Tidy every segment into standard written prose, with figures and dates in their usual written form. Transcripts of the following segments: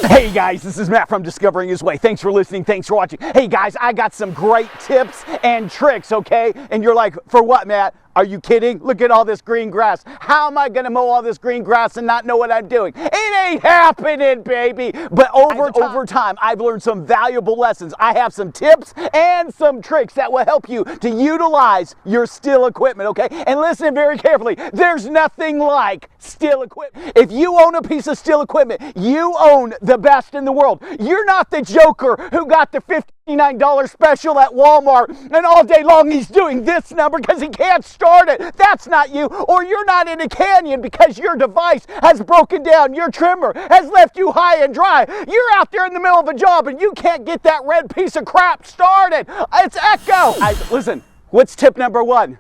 Hey guys, this is Matt from Discovering His Way. Thanks for listening. Thanks for watching. Hey guys, I got some great tips and tricks, okay? And you're like, for what, Matt? Are you kidding? Look at all this green grass. How am I going to mow all this green grass and not know what I'm doing? It ain't happening, baby. But over time, I've learned some valuable lessons. I have some tips and some tricks that will help you to utilize your Stihl equipment, okay? And listen very carefully. There's nothing like Stihl equipment. If you own a piece of Stihl equipment, you own the best in the world. You're not the joker who got the $59 special at Walmart and all day long he's doing this number because he can't start it. That's not you. Or you're not in a canyon because your device has broken down. Your trimmer has left you high and dry. You're out there in the middle of a job and you can't get that red piece of crap started. It's Echo. Listen, what's tip number one?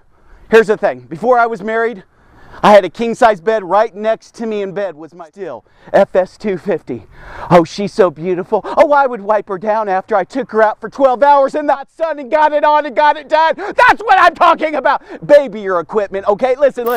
Here's the thing. Before I was married, I had a king-size bed. Right next to me in bed was my Stihl FS250. Oh, she's so beautiful. Oh, I would wipe her down after I took her out for 12 hours in the hot sun and got it on and got it done. That's what I'm talking about. Baby, your equipment, okay? Listen.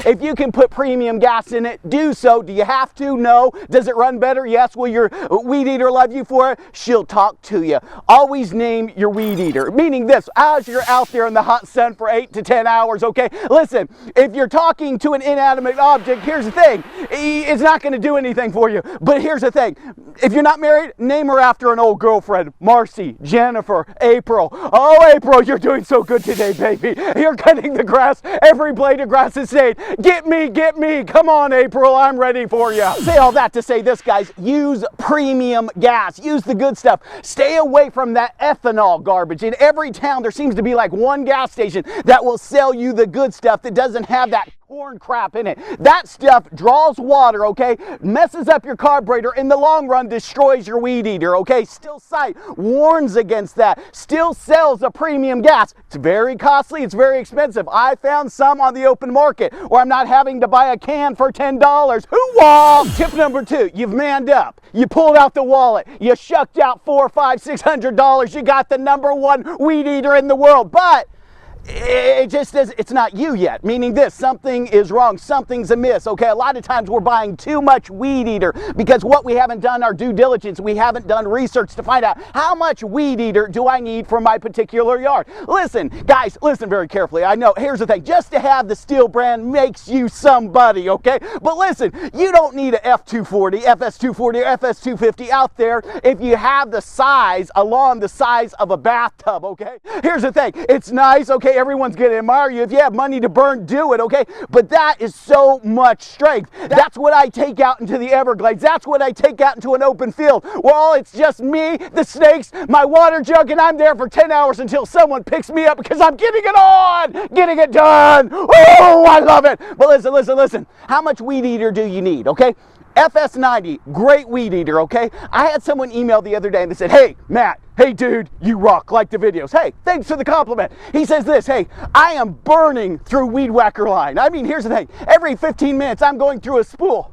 If you can put premium gas in it, do so. Do you have to? No. Does it run better? Yes. Will your weed eater love you for it? She'll talk to you. Always name your weed eater. Meaning this, as you're out there in the hot sun for 8 to 10 hours, okay? Listen, if you're talking to an inanimate object, here's the thing, it's not going to do anything for you. But here's the thing, if you're not married, name her after an old girlfriend. Marcy, Jennifer, April. Oh, April, you're doing so good today, baby. You're cutting the grass. Every blade of grass is saying, get me. Come on, April, I'm ready for you. Say all that to say this, guys. Use premium gas. Use the good stuff. Stay away from that ethanol garbage. In every town, there seems to be like one gas station that will sell you the good stuff that doesn't have that corn crap in it. That stuff draws water, okay? Messes up your carburetor, in the long run destroys your weed eater, okay? Stihl site warns against that. Stihl sells a premium gas. It's very costly, it's very expensive. I found some on the open market where I'm not having to buy a can for $10. Hoo-wah! Tip number two, you've manned up. You pulled out the wallet. You shucked out $400, $500, $600. You got the #1 weed eater in the world, but it just is, it's not you yet, meaning this, something is wrong, something's amiss, okay? A lot of times we're buying too much weed eater because what we haven't done our due diligence, we haven't done research to find out how much weed eater do I need for my particular yard. Listen, guys, listen very carefully. I know, here's the thing, just to have the Stihl brand makes you somebody, okay? But listen, you don't need a F240, FS240, or FS250 out there if you have the size along the size of a bathtub, okay? Here's the thing, it's nice, okay? Everyone's going to admire you. If you have money to burn, do it, okay? But that is so much strength. That's what I take out into the Everglades. That's what I take out into an open field. Well, it's just me, the snakes, my water jug, and I'm there for 10 hours until someone picks me up because I'm getting it on, getting it done. Oh, I love it. But listen. How much weed eater do you need, okay? FS90, great weed eater, okay? I had someone email the other day and they said, hey, Matt, hey, dude, you rock, like the videos. Hey, thanks for the compliment. He says this, hey, I am burning through weed whacker line. I mean, here's the thing. Every 15 minutes, I'm going through a spool.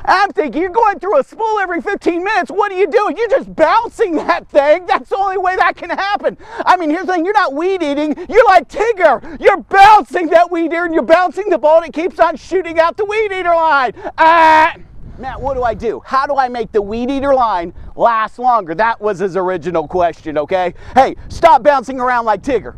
I'm thinking, you're going through a spool every 15 minutes. What are you doing? You're just bouncing that thing. That's the only way that can happen. I mean, here's the thing. You're not weed eating. You're like Tigger. You're bouncing that weed eater and you're bouncing the ball and it keeps on shooting out the weed eater line. Matt, what do I do? How do I make the weed eater line last longer? That was his original question, okay? Hey, stop bouncing around like Tigger,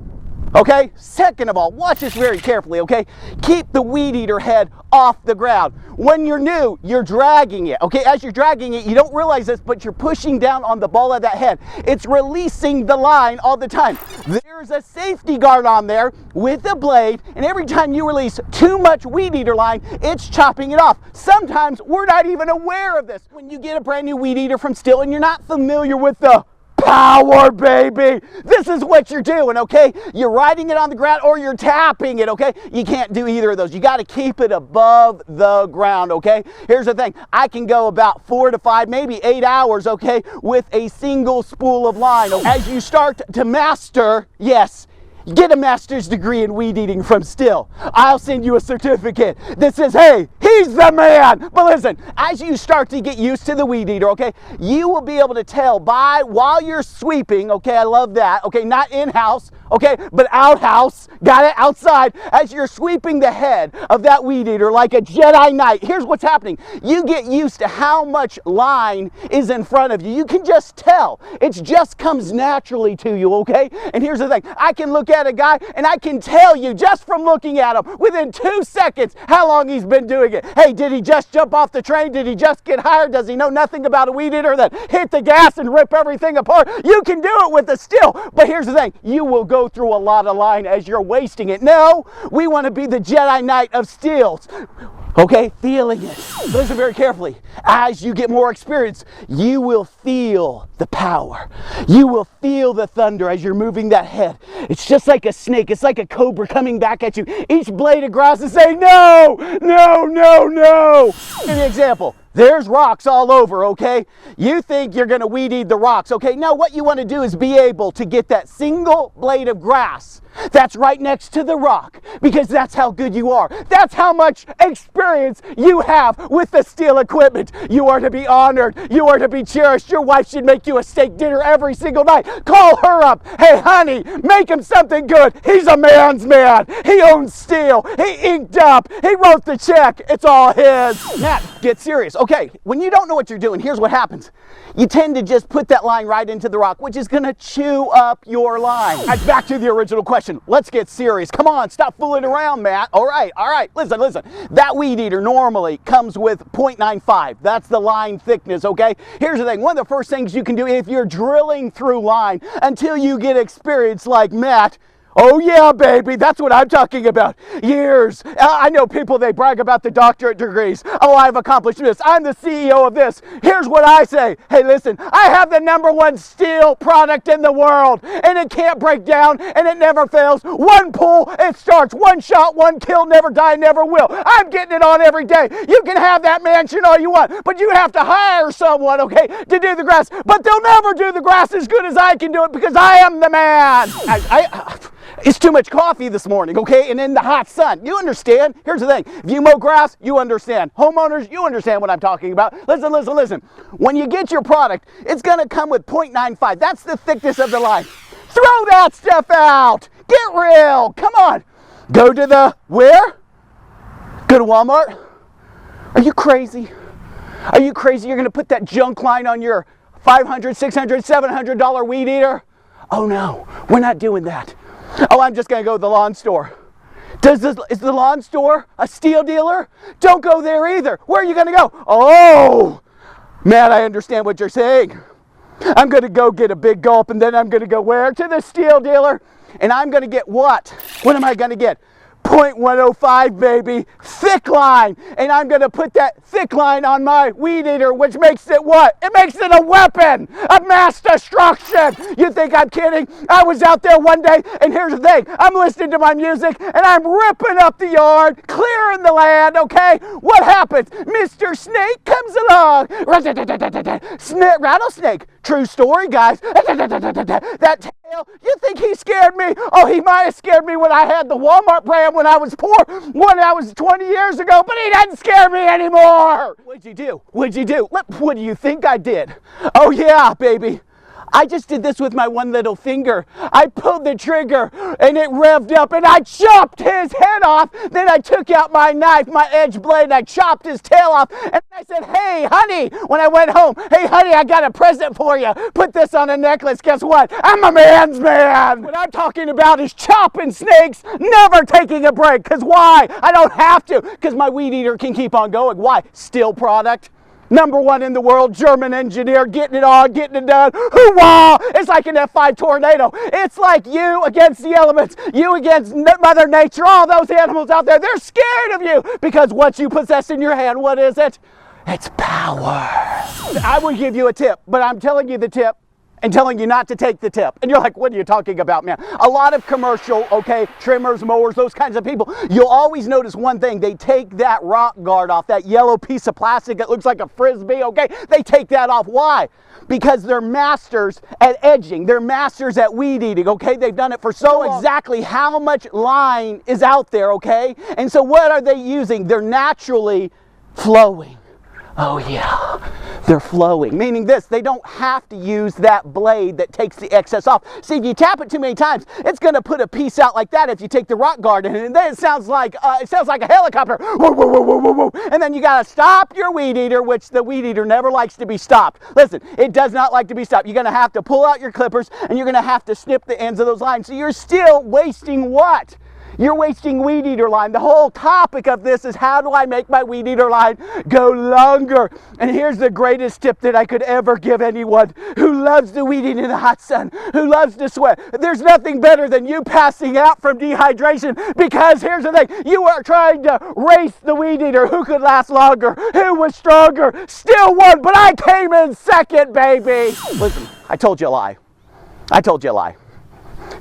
okay? Second of all, watch this very carefully, okay? Keep the weed eater head off the ground. When you're new, you're dragging it, okay? As you're dragging it, you don't realize this, but you're pushing down on the ball of that head. It's releasing the line all the time. There's a safety guard on there with a blade, and every time you release too much weed eater line, it's chopping it off. Sometimes we're not even aware of this. When you get a brand new weed eater from Stihl and you're not familiar with the power, baby, this is what you're doing, okay? You're riding it on the ground or you're tapping it, okay? You can't do either of those. You got to keep it above the ground, okay? Here's the thing. I can go about 4 to 5, maybe 8 hours, okay, with a single spool of line. As you start to master, yes, get a master's degree in weed eating from Stihl. I'll send you a certificate that says, hey, he He's the man. But listen, as you start to get used to the weed eater, okay, you will be able to tell while you're sweeping, okay, I love that, okay, not in-house, okay, but outhouse, got it, outside, as you're sweeping the head of that weed eater like a Jedi Knight. Here's what's happening. You get used to how much line is in front of you. You can just tell. It just comes naturally to you, okay? And here's the thing. I can look at a guy and I can tell you just from looking at him within 2 seconds how long he's been doing it. Hey, did he just jump off the train? Did he just get hired? Does he know nothing about a weed eater that hit the gas and rip everything apart? You can do it with a Stihl. But here's the thing. You will go through a lot of line as you're wasting it. No, we want to be the Jedi Knight of Stihls. Okay, feeling it. Listen very carefully. As you get more experience, you will feel the power. You will feel the thunder as you're moving that head. It's just like a snake. It's like a cobra coming back at you. Each blade of grass is saying, no, no, no, no. Give me an example. There's rocks all over, okay? You think you're gonna weed eat the rocks, okay? Now what you wanna do is be able to get that single blade of grass that's right next to the rock, because that's how good you are. That's how much experience you have with the Stihl equipment. You are to be honored. You are to be cherished. Your wife should make you a steak dinner every single night. Call her up. Hey, honey, make him something good. He's a man's man. He owns Stihl. He inked up. He wrote the check. It's all his. Matt, get serious. Okay, when you don't know what you're doing, here's what happens. You tend to just put that line right into the rock, which is going to chew up your line. And back to the original question. Let's get serious. Come on, stop fooling around, Matt. All right. Listen. That weed eater normally comes with 0.95. That's the line thickness, okay? Here's the thing. One of the first things you can do if you're drilling through line until you get experience like Matt. Oh yeah, baby, that's what I'm talking about. Years. I know people, they brag about the doctorate degrees. Oh, I've accomplished this. I'm the CEO of this. Here's what I say. Hey, listen, I have the #1 Stihl product in the world, and it can't break down, and it never fails. One pull, it starts. One shot, one kill, never die, never will. I'm getting it on every day. You can have that mansion all you want, but you have to hire someone, okay, to do the grass. But they'll never do the grass as good as I can do it, because I am the man. It's too much coffee this morning, okay? And in the hot sun. You understand? Here's the thing. If you mow grass, you understand. Homeowners, you understand what I'm talking about. Listen. When you get your product, it's going to come with 0.95. That's the thickness of the line. Throw that stuff out. Get real. Come on. Go to the where? Go to Walmart? Are you crazy? Are you crazy? You're going to put that junk line on your $500, $600, $700 weed eater? Oh no, we're not doing that. Oh, I'm just going to go to the lawn store. Is the lawn store a Stihl dealer? Don't go there either. Where are you going to go? Oh, man, I understand what you're saying. I'm going to go get a big gulp, and then I'm going to go where? To the Stihl dealer. And I'm going to get what? What am I going to get? 0.105, baby, thick line, and I'm going to put that thick line on my weed eater, which makes it what? It makes it a weapon of mass destruction. You think I'm kidding? I was out there one day, and here's the thing. I'm listening to my music, and I'm ripping up the yard, clearing the land, okay? What happens? Mr. Snake comes along. Rattlesnake. True story, guys. That tail, you think he scared me? Oh, he might have scared me when I had the Walmart brand when I was poor, when I was 20 years ago, but he doesn't scare me anymore. What'd you do? What do you think I did? Oh yeah, baby. I just did this with my one little finger. I pulled the trigger and it revved up and I chopped his head off. Then I took out my knife, my edge blade, and I chopped his tail off. And I said, hey, honey, when I went home, hey, honey, I got a present for you. Put this on a necklace. Guess what? I'm a man's man. What I'm talking about is chopping snakes, never taking a break. Because why? I don't have to. Because my weed eater can keep on going. Why? Stihl product. #1 in the world, German engineer, getting it on, getting it done. Hoo-wah! It's like an F5 tornado. It's like you against the elements, you against Mother Nature, all those animals out there. They're scared of you because what you possess in your hand, what is it? It's power. I will give you a tip, but I'm telling you the tip and telling you not to take the tip. And you're like, what are you talking about, man? A lot of commercial, okay, trimmers, mowers, those kinds of people, you'll always notice one thing. They take that rock guard off, that yellow piece of plastic that looks like a Frisbee, okay? They take that off. Why? Because they're masters at edging. They're masters at weed eating, okay? They've done it for so long. Exactly how much line is out there, okay? And so what are they using? They're naturally flowing. Oh yeah, they're flowing. Meaning this, they don't have to use that blade that takes the excess off. See, if you tap it too many times, it's going to put a piece out like that if you take the rock garden, and then it sounds like a helicopter. Whoa, whoa, whoa, whoa, whoa, whoa. And then you got to stop your weed eater, which the weed eater never likes to be stopped. Listen, it does not like to be stopped. You're going to have to pull out your clippers, and you're going to have to snip the ends of those lines. So you're still wasting what? You're wasting weed eater line. The whole topic of this is how do I make my weed eater line go longer? And here's the greatest tip that I could ever give anyone who loves to weed eat in the hot sun, who loves to sweat. There's nothing better than you passing out from dehydration, because here's the thing, you are trying to race the weed eater. Who could last longer? Who was stronger? Still won, but I came in second, baby. Listen, I told you a lie. I told you a lie.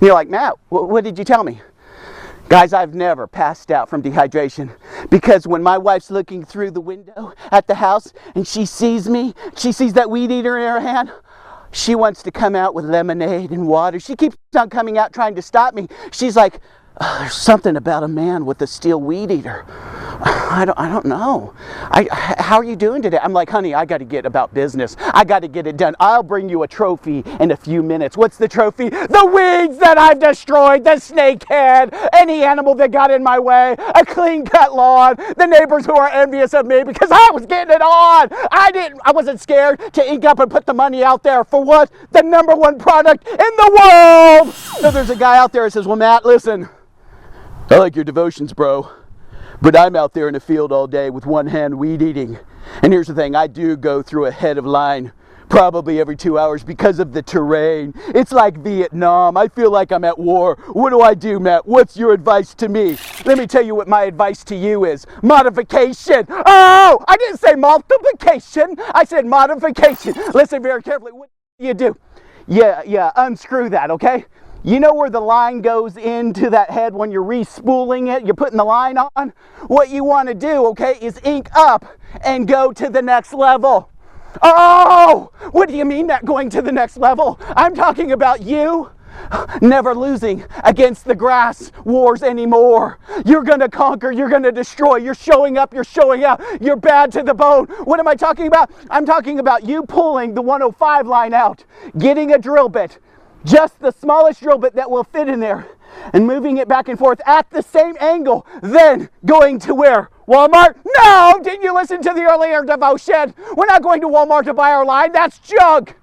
You're like, Matt, what did you tell me? Guys, I've never passed out from dehydration, because when my wife's looking through the window at the house and she sees me, she sees that weed eater in her hand, she wants to come out with lemonade and water. She keeps on coming out trying to stop me. She's like, oh, there's something about a man with a Stihl weed eater. I don't know. How are you doing today? I'm like, honey, I got to get about business. I got to get it done. I'll bring you a trophy in a few minutes. What's the trophy? The weeds that I've destroyed, the snakehead, any animal that got in my way, a clean-cut lawn, the neighbors who are envious of me because I was getting it on. I wasn't scared to ink up and put the money out there for what? The #1 product in the world. So there's a guy out there that says, well, Matt, listen, I like your devotions, bro, but I'm out there in the field all day with one hand weed eating. And here's the thing, I do go through a head of line probably every 2 hours because of the terrain. It's like Vietnam. I feel like I'm at war. What do I do, Matt? What's your advice to me? Let me tell you what my advice to you is. Modification. Oh, I didn't say multiplication. I said modification. Listen very carefully. What do you do? Yeah, unscrew that, okay? You know where the line goes into that head when you're re-spooling it? You're putting the line on? What you want to do, okay, is ink up and go to the next level. Oh, what do you mean that going to the next level? I'm talking about you never losing against the grass wars anymore. You're going to conquer. You're going to destroy. You're showing up. You're showing out. You're bad to the bone. What am I talking about? I'm talking about you pulling the 105 line out, getting a drill bit, just the smallest drill bit that will fit in there, and moving it back and forth at the same angle, then going to where? Walmart? No! Didn't you listen to the earlier devotion? We're not going to Walmart to buy our line. That's junk.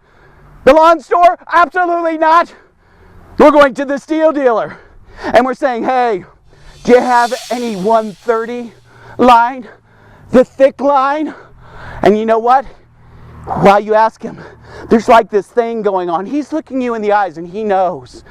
The lawn store? Absolutely not. We're going to the Stihl dealer. And we're saying, hey, do you have any 130 line? The thick line? And you know what? While you ask him, there's like this thing going on. He's looking you in the eyes and he knows.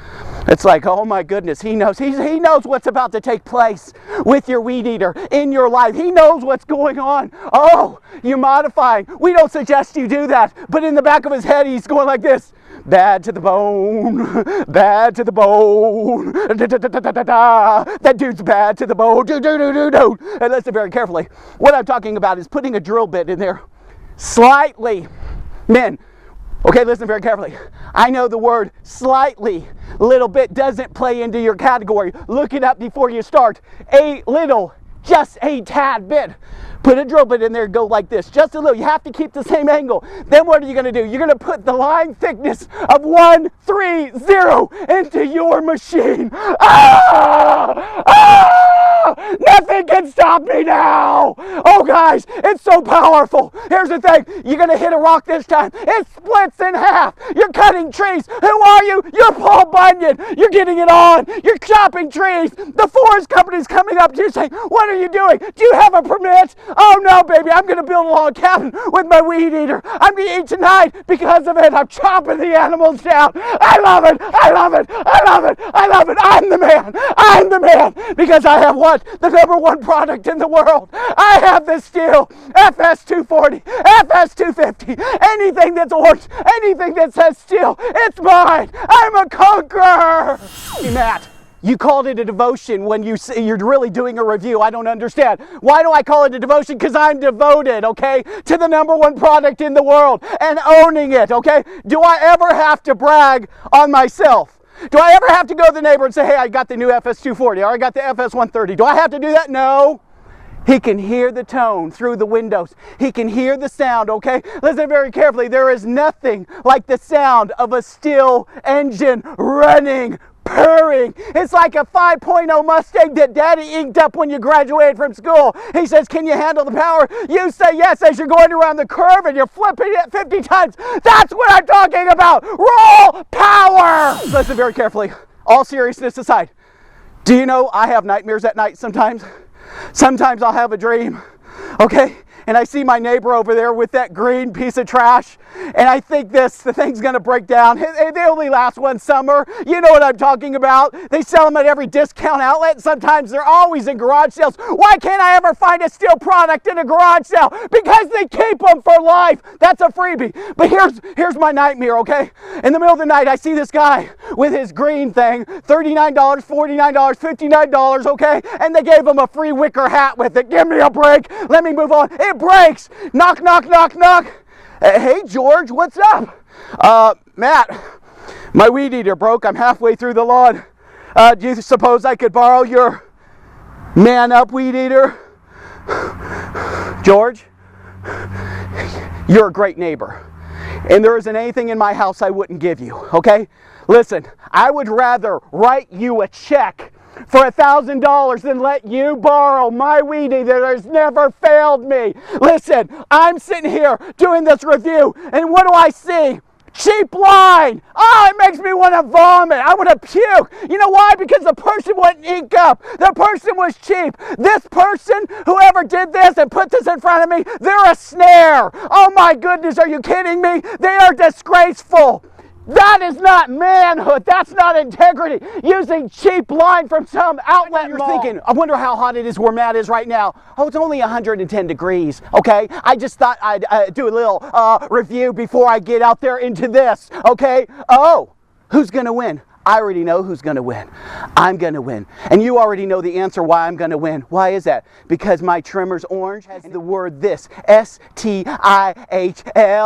It's like, oh my goodness, he knows. He knows what's about to take place with your weed eater in your life. He knows what's going on. Oh, you're modifying. We don't suggest you do that. But in the back of his head, he's going like this. Bad to the bone, bad to the bone, that dude's bad to the bone, And listen very carefully. What I'm talking about is putting a drill bit in there slightly. Men, okay, listen very carefully. I know the word slightly, little bit doesn't play into your category. Look it up before you start. A little, just a tad bit. Put a drill bit in there, go like this, just a little. You have to keep the same angle. Then what are you going to do? You're going to put the line thickness of 130 into your machine. Nothing can stop me now. Oh, guys, it's so powerful. Here's the thing. You're going to hit a rock this time. It splits in half. You're cutting trees. Who are you? You're Paul Bunyan. You're getting it on. You're chopping trees. The forest company's coming up to you saying, what are you doing? Do you have a permit? Oh, no, baby. I'm going to build a log cabin with my weed eater. I'm going to eat tonight because of it. I'm chopping the animals down. I love it. I love it. I love it. I love it. I'm the man. I'm the man because I have what? The #1 product in the world. I have the Stihl FS240, FS250, anything that's orange, anything that says Stihl, it's mine. I'm a conqueror. Hey, Matt, you called it a devotion when you're really doing a review. I don't understand. Why do I call it a devotion? Because I'm devoted, okay, to the #1 product in the world and owning it, okay? Do I ever have to brag on myself? Do I ever have to go to the neighbor and say, hey, I got the new FS240 or I got the FS130? Do I have to do that? No. He can hear the tone through the windows. He can hear the sound, okay? Listen very carefully. There is nothing like the sound of a Stihl engine running, purring. It's like a 5.0 Mustang that Daddy inked up when you graduated from school. He says, can you handle the power? You say yes as you're going around the curve and you're flipping it 50 times. That's what I'm talking about. Roll power. Listen very carefully. All seriousness aside, do you know I have nightmares at night sometimes? Sometimes I'll have a dream, okay? And I see my neighbor over there with that green piece of trash, and I think the thing's gonna break down. They only last one summer. You know what I'm talking about. They sell them at every discount outlet. Sometimes they're always in garage sales. Why can't I ever find a Stihl product in a garage sale? Because they keep them for life. That's a freebie. But here's my nightmare, okay? In the middle of the night, I see this guy with his green thing, $39, $49, $59, okay? And they gave him a free wicker hat with it. Give me a break. Let me move on. It breaks. Knock, knock, knock, knock. Hey, George, what's up? Matt, my weed eater broke. I'm halfway through the lawn. Do you suppose I could borrow your man up weed eater? George, you're a great neighbor. And there isn't anything in my house I wouldn't give you, okay? Listen, I would rather write you a check for $1,000 than let you borrow my weed eater that has never failed me. Listen, I'm sitting here doing this review, and what do I see? Cheap line. Oh, it makes me want to vomit. I want to puke. You know why? Because the person wouldn't ink up. The person was cheap. This person, whoever did this and put this in front of me, they're a snare. Oh my goodness, are you kidding me? They are disgraceful. That is not manhood. That's not integrity. Using cheap line from some outlet. You're thinking, I wonder how hot it is where Matt is right now. Oh, it's only 110 degrees, okay? I just thought I'd do a little review before I get out there into this, okay? Oh, who's going to win? I already know who's going to win. I'm going to win. And you already know the answer why I'm going to win. Why is that? Because my trimmer's orange has the word this, S-T-I-H-L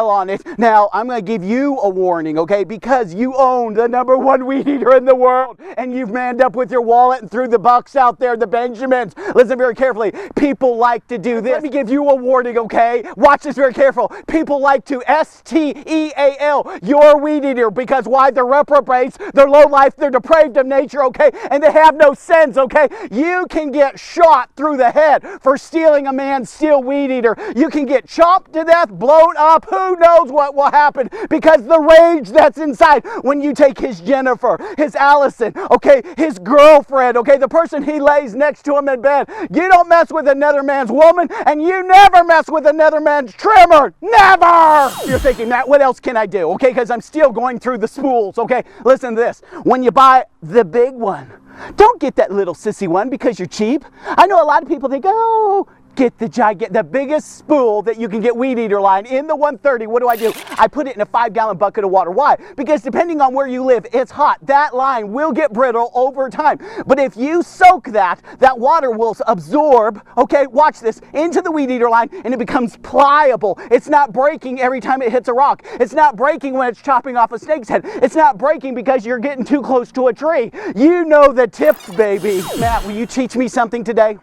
on it. Now, I'm going to give you a warning, okay? Because you own the #1 weed eater in the world, and you've manned up with your wallet and threw the bucks out there, the Benjamins. Listen very carefully. People like to do this. Let me give you a warning, okay? Watch this very careful. People like to S-T-E-A-L your weed eater because why? They're reprobates, they're low life, they're depraved of nature, okay? And they have no sense, okay? You can get shot through the head for stealing a man's Stihl weed eater. You can get chopped to death, blown up, who knows what will happen because the rage that's inside when you take his Jennifer, his Allison, okay, his girlfriend, okay, the person he lays next to him in bed. You don't mess with another man's woman and you never mess with another man's trimmer. Never! You're thinking, Matt, what else can I do? Okay, because I'm still going through the spools, okay? Listen to this. When you buy the big one, don't get that little sissy one because you're cheap. I know a lot of people think, oh, get the biggest spool that you can get weed eater line in the 130. What do? I put it in a 5-gallon bucket of water. Why? Because depending on where you live, it's hot. That line will get brittle over time. But if you soak that water will absorb, okay, watch this, into the weed eater line and it becomes pliable. It's not breaking every time it hits a rock. It's not breaking when it's chopping off a snake's head. It's not breaking because you're getting too close to a tree. You know the tips, baby. Matt, will you teach me something today?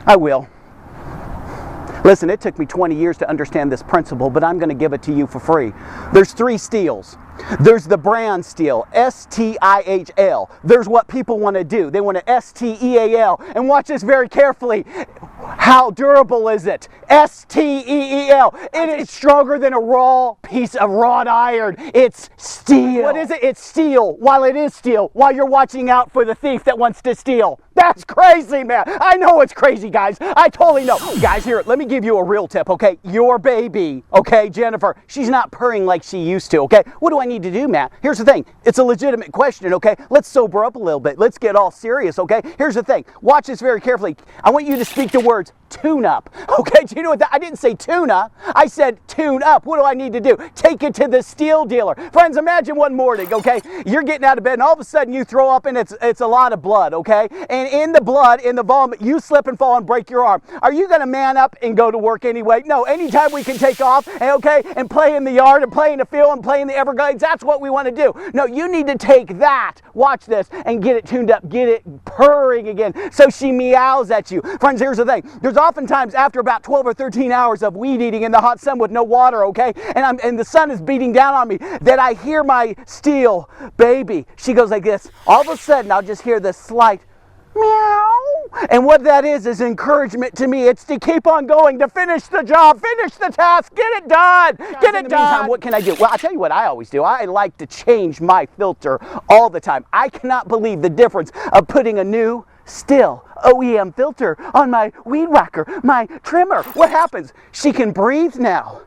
I will. Listen, it took me 20 years to understand this principle, but I'm going to give it to you for free. There's 3 Stihls. There's the brand Stihl, S-T-I-H-L. There's what people want to do. They want to S-T-E-A-L. And watch this very carefully. How durable is it? S-T-E-E-L. It is stronger than a raw piece of wrought iron. It's steel. What is it? It's steel. While it is steel, while you're watching out for the thief that wants to steal. That's crazy, man. I know it's crazy, guys. I totally know. Guys, here, let me give you a real tip, okay? Your baby, okay, Jennifer, she's not purring like she used to, okay? What do I need to do, Matt? Here's the thing. It's a legitimate question, okay? Let's sober up a little bit. Let's get all serious, okay? Here's the thing. Watch this very carefully. I want you to speak the words tune up, okay? Do you know what that? I didn't say tuna. I said tune up. What do I need to do? Take it to the Stihl dealer. Friends, imagine one morning, okay? You're getting out of bed and all of a sudden you throw up and it's a lot of blood, okay? And in the blood, in the vomit, you slip and fall and break your arm. Are you going to man up and go to work anyway? No. Anytime we can take off, okay, and play in the yard and play in the field and play in the Everglades, that's what we want to do. No, you need to take that, watch this, and get it tuned up, get it purring again so she meows at you. Friends, here's the thing. There's oftentimes after about 12 or 13 hours of weed eating in the hot sun with no water, okay, and the sun is beating down on me, that I hear my Stihl baby. She goes like this. All of a sudden, I'll just hear this slight meow. And what that is encouragement to me. It's to keep on going, to finish the job, finish the task, get it done, get it done. Meantime, what can I do? Well, I'll tell you what I always do. I like to change my filter all the time. I cannot believe the difference of putting a new Stihl OEM filter on my weed whacker, my trimmer. What happens? She can breathe now.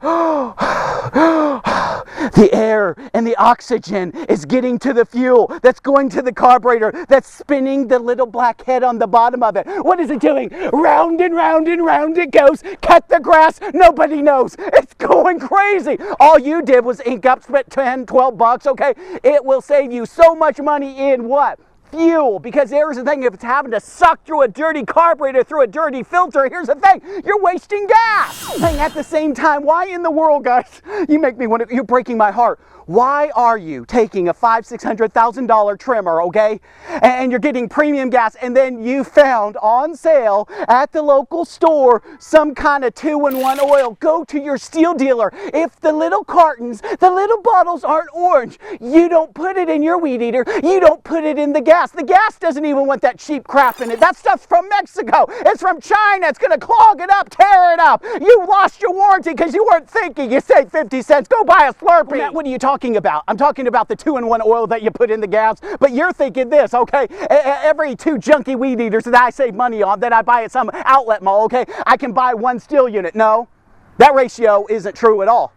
The air and the oxygen is getting to the fuel that's going to the carburetor, that's spinning the little black head on the bottom of it. What is it doing? Round and round and round it goes. Cut the grass. Nobody knows. It's going crazy. All you did was ink up, spent 10, 12 bucks, okay? It will save you so much money in what? Fuel. Because here's the thing, if it's having to suck through a dirty carburetor, through a dirty filter, here's the thing, you're wasting gas. And at the same time, why in the world, guys, you make me want to, you're breaking my heart. Why are you taking a $500,000-$600,000 trimmer, okay, and you're getting premium gas, and then you found on sale at the local store some kind of 2-in-1 oil? Go to your Stihl dealer. If the little cartons, the little bottles aren't orange, you don't put it in your weed eater. You don't put it in the gas. The gas doesn't even want that cheap crap in it. That stuff's from Mexico. It's from China. It's going to clog it up, tear it up. You lost your warranty because you weren't thinking. You saved 50 cents. Go buy a Slurpee. Matt, what are you talking about? I'm talking about the 2-in-1 oil that you put in the gas, but you're thinking this, okay? Every 2 junky weed eaters that I save money on, that I buy at some outlet mall, okay, I can buy 1 Stihl unit. No, that ratio isn't true at all.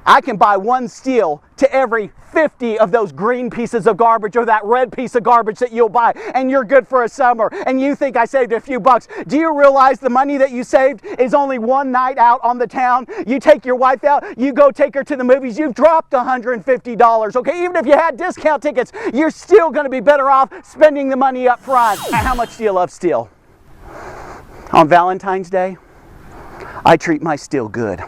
I can buy 1 Stihl to every 50 of those green pieces of garbage or that red piece of garbage that you'll buy, and you're good for a summer, and you think I saved a few bucks. Do you realize the money that you saved is only 1 night out on the town? You take your wife out, you go take her to the movies, you've dropped $150, okay? Even if you had discount tickets, you're still going to be better off spending the money up front. How much do you love Stihl? On Valentine's Day, I treat my Stihl good.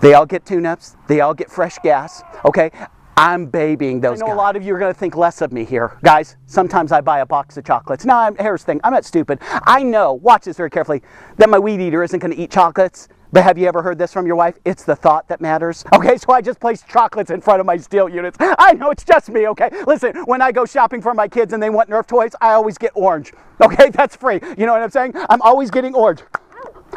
They all get tune-ups, they all get fresh gas, okay? I'm babying those guys. I know a lot of you are going to think less of me here. Guys, sometimes I buy a box of chocolates. No, here's the thing, I'm not stupid. I know, watch this very carefully, that my weed eater isn't going to eat chocolates. But have you ever heard this from your wife? It's the thought that matters. Okay, so I just place chocolates in front of my Stihl units. I know it's just me, okay? Listen, when I go shopping for my kids and they want Nerf toys, I always get orange. Okay, that's free. You know what I'm saying? I'm always getting orange.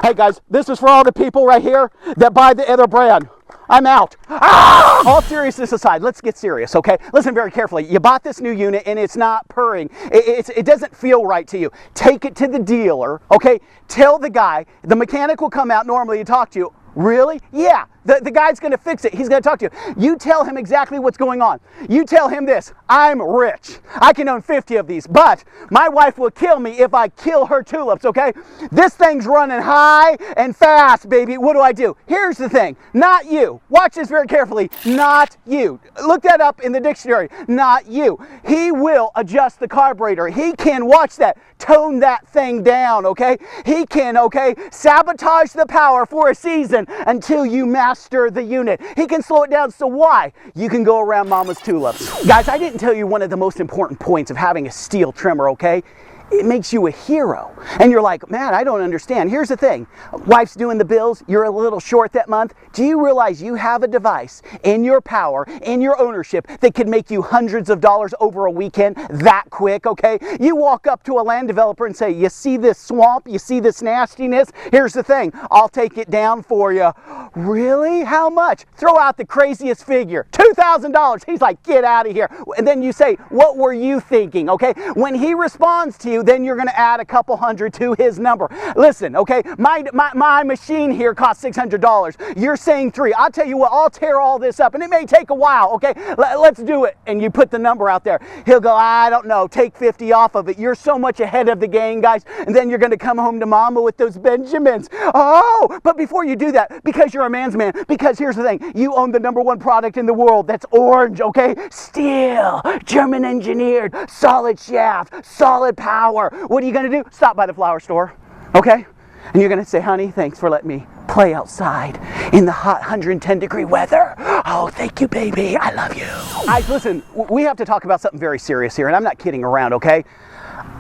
Hey guys, this is for all the people right here that buy the other brand. I'm out. Ah! All seriousness aside, let's get serious, okay? Listen very carefully. You bought this new unit and it's not purring. It doesn't feel right to you. Take it to the dealer, okay? Tell the guy, the mechanic will come out normally and talk to you. Really? Yeah. The guy's going to fix it. He's going to talk to you. You tell him exactly what's going on. You tell him this. I'm rich. I can own 50 of these, but my wife will kill me if I kill her tulips, okay? This thing's running high and fast, baby. What do? Here's the thing. Not you. Watch this very carefully. Not you. Look that up in the dictionary. Not you. He will adjust the carburetor. He can, watch that, tone that thing down, okay? He can, okay, sabotage the power for a season until you master the unit. He can slow it down, so why? You can go around mama's tulips. Guys, I didn't tell you one of the most important points of having a Stihl trimmer, okay? It makes you a hero. And you're like, man, I don't understand. Here's the thing. Wife's doing the bills. You're a little short that month. Do you realize you have a device in your power, in your ownership, that could make you hundreds of dollars over a weekend that quick, okay? You walk up to a land developer and say, you see this swamp? You see this nastiness? Here's the thing. I'll take it down for you. Really? How much? Throw out the craziest figure. $2,000. He's like, get out of here. And then you say, what were you thinking, okay? When he responds to you, then you're going to add a couple hundred to his number. Listen, okay, my machine here costs $600. You're saying $3. I'll tell you what, I'll tear all this up, and it may take a while, okay? Let's do it. And you put the number out there. He'll go, I don't know, take 50 off of it. You're so much ahead of the game, guys. And then you're going to come home to mama with those Benjamins. Oh, but before you do that, because you're a man's man, because here's the thing, you own the #1 product in the world that's orange, okay? Stihl, German engineered, solid shaft, solid power. What are you going to do? Stop by the flower store, okay? And you're going to say, honey, thanks for letting me play outside in the hot 110-degree weather. Oh, thank you, baby. I love you. Guys, listen, we have to talk about something very serious here, and I'm not kidding around, okay?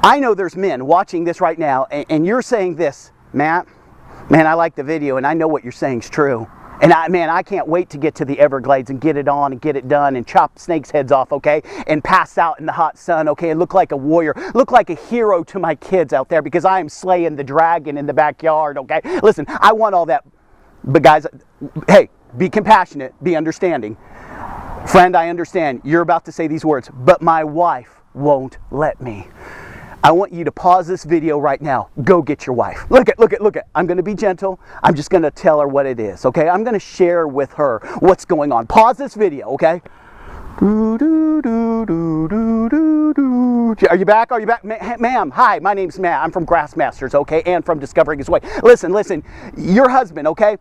I know there's men watching this right now, and you're saying this, Matt, Man, I like the video, and I know what you're saying is true. And I can't wait to get to the Everglades and get it on and get it done and chop snakes' heads off, okay? And pass out in the hot sun, okay? And look like a warrior, look like a hero to my kids out there, because I am slaying the dragon in the backyard, okay? Listen, I want all that. But guys, hey, be compassionate, be understanding. Friend, I understand you're about to say these words, but my wife won't let me. I want you to pause this video right now. Go get your wife. Look at. I'm going to be gentle. I'm just going to tell her what it is, okay? I'm going to share with her what's going on. Pause this video, okay? Are you back? Are you back? Ma'am, hi, my name's Matt. I'm from Grassmasters, okay? And from Discovering His Way. Listen, your husband, okay?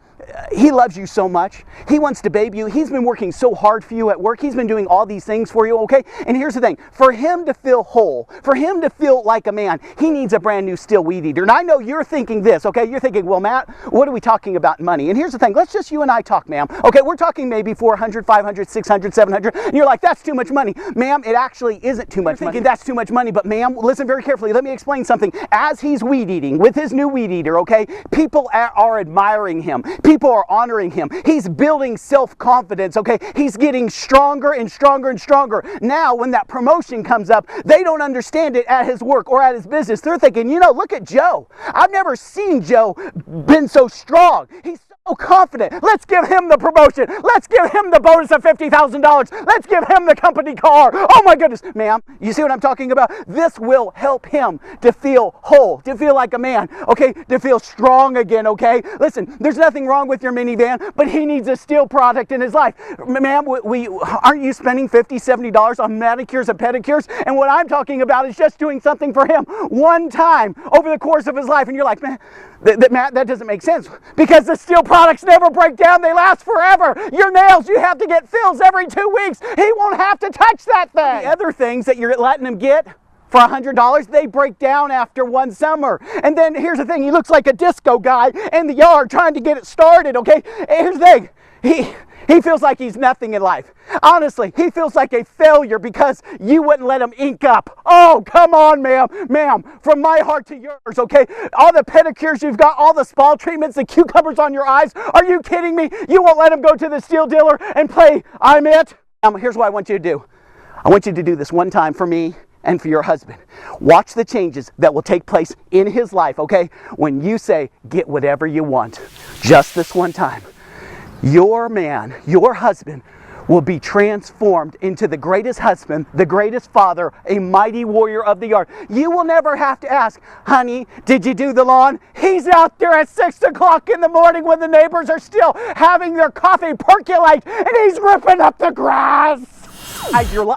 He loves you so much. He wants to baby you. He's been working so hard for you at work. He's been doing all these things for you, okay? And here's the thing. For him to feel whole, for him to feel like a man, he needs a brand new Stihl weed eater. And I know you're thinking this, okay? You're thinking, well, Matt, what are we talking about in money? And here's the thing. Let's just you and I talk, ma'am. Okay, we're talking maybe 400, 500, 600, 700. And you're like, that's too much money. Ma'am, it actually isn't too much money. That's too much money. But ma'am, listen very carefully. Let me explain something. As he's weed eating with his new weed eater, okay, people are admiring him. People are honoring him. He's building self-confidence, okay? He's getting stronger and stronger and stronger. Now, when that promotion comes up, they don't understand it at his work or at his business. They're thinking, you know, look at Joe. I've never seen Joe been so strong. He's so confident. Let's give him the promotion. Let's give him the bonus of $50,000. Let's give him the company car. Oh my goodness. Ma'am, you see what I'm talking about? This will help him to feel whole, to feel like a man, okay? To feel strong again, okay? Listen, there's nothing wrong with your minivan, but he needs a Stihl product in his life. Ma'am, aren't you spending $50, $70 on manicures and pedicures? And what I'm talking about is just doing something for him one time over the course of his life. And you're like, man, Matt, that doesn't make sense, because the Stihl products never break down. They last forever. Your nails, you have to get fills every 2 weeks. He won't have to touch that thing. The other things that you're letting him get for $100, they break down after one summer. And then here's the thing. He looks like a disco guy in the yard trying to get it started, okay? And here's the thing. He feels like he's nothing in life. Honestly, he feels like a failure because you wouldn't let him ink up. Oh, come on, ma'am. Ma'am, from my heart to yours, okay? All the pedicures you've got, all the spa treatments, the cucumbers on your eyes. Are you kidding me? You won't let him go to the Stihl dealer and play I'm It? Here's what I want you to do. I want you to do this one time for me and for your husband. Watch the changes that will take place in his life, okay? When you say, get whatever you want. Just this one time. Your man, your husband, will be transformed into the greatest husband, the greatest father, a mighty warrior of the yard. You will never have to ask, honey, did you do the lawn? He's out there at 6 o'clock in the morning when the neighbors are still having their coffee percolate, and he's ripping up the grass.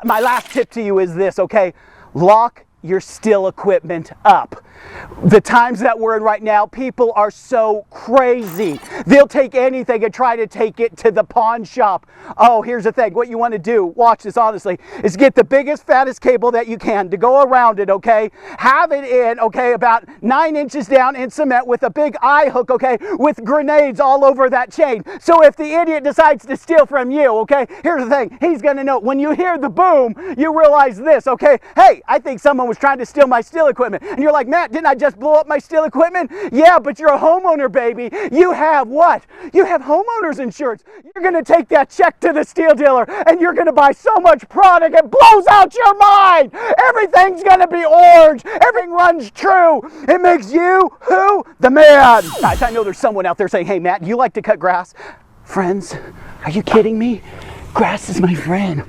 My last tip to you is this, okay? Lock your Stihl equipment up. The times that we're in right now, people are so crazy. They'll take anything and try to take it to the pawn shop. Oh, here's the thing. What you want to do, watch this honestly, is get the biggest, fattest cable that you can to go around it, okay? Have it in, okay, about 9 inches down in cement with a big eye hook, okay, with grenades all over that chain. So if the idiot decides to steal from you, okay, here's the thing. He's going to know. When you hear the boom, you realize this, okay? Hey, I think someone was trying to steal my Stihl equipment. And you're like, Matt, didn't I just blow up my Stihl equipment? Yeah, but you're a homeowner, baby. You have what? You have homeowner's insurance. You're going to take that check to the Stihl dealer and you're going to buy so much product it blows out your mind. Everything's going to be orange. Everything runs true. It makes you, who? The man. Guys, I know there's someone out there saying, hey, Matt, you like to cut grass? Friends, are you kidding me? Grass is my friend.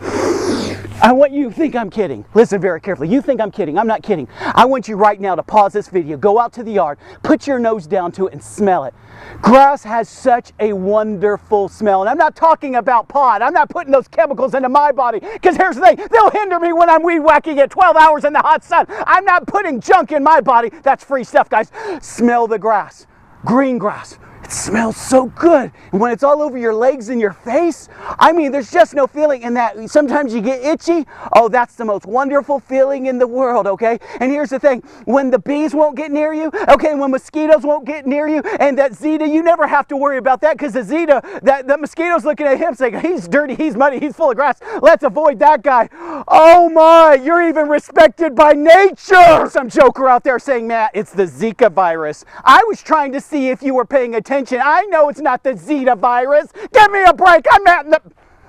I want you to think I'm kidding. Listen very carefully. You think I'm kidding. I'm not kidding. I want you right now to pause this video, go out to the yard, put your nose down to it and smell it. Grass has such a wonderful smell. And I'm not talking about pot. I'm not putting those chemicals into my body. Because here's the thing. They'll hinder me when I'm weed whacking at 12 hours in the hot sun. I'm not putting junk in my body. That's free stuff, guys. Smell the grass. Green grass. It smells so good. And when it's all over your legs and your face, I mean, there's just no feeling in that. Sometimes you get itchy. Oh, that's the most wonderful feeling in the world, okay? And here's the thing. When the bees won't get near you, okay, when mosquitoes won't get near you, and that Zeta, you never have to worry about that because the Zeta, the mosquito's looking at him saying, he's dirty, he's muddy, he's full of grass. Let's avoid that guy. Oh my, you're even respected by nature. Some joker out there saying, Matt, it's the Zika virus. I was trying to see if you were paying attention. I know it's not the Zeta virus. Give me a break. I'm not in the...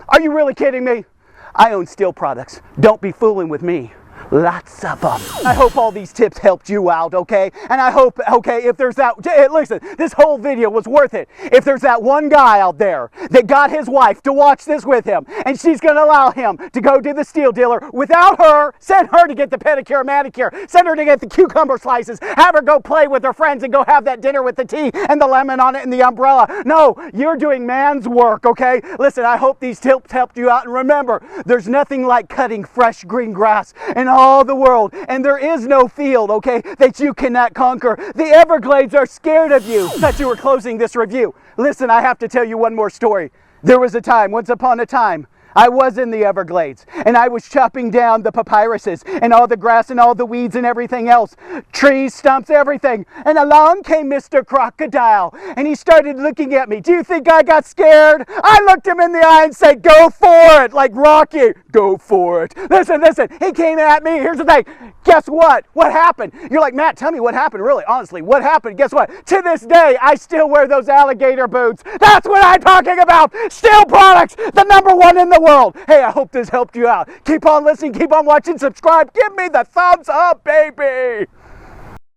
Are you really kidding me? I own Stihl products. Don't be fooling with me. Lots of them. I hope all these tips helped you out, okay? And I hope, okay, if there's that, listen, this whole video was worth it. If there's that one guy out there that got his wife to watch this with him, and she's gonna allow him to go to the Stihl dealer without her, send her to get the pedicure, manicure, send her to get the cucumber slices, have her go play with her friends and go have that dinner with the tea and the lemon on it and the umbrella. No, you're doing man's work, okay? Listen, I hope these tips helped you out, and remember, there's nothing like cutting fresh green grass in all the world, and there is no field, okay, that you cannot conquer. The Everglades are scared of you. I thought you were closing this review. Listen, I have to tell you one more story. There was a time, once upon a time, I was in the Everglades, and I was chopping down the papyruses and all the grass and all the weeds and everything else. Trees, stumps, everything. And along came Mr. Crocodile, and he started looking at me. Do you think I got scared? I looked him in the eye and said, go for it, like Rocky. Go for it. Listen, he came at me. Here's the thing. Guess what? What happened? You're like, Matt, tell me what happened, really, honestly. What happened? Guess what? To this day, I still wear those alligator boots. That's what I'm talking about. Stihl products, the #1 in the world. Hey, I hope this helped you out. Keep on listening, keep on watching, subscribe. Give me the thumbs up, baby.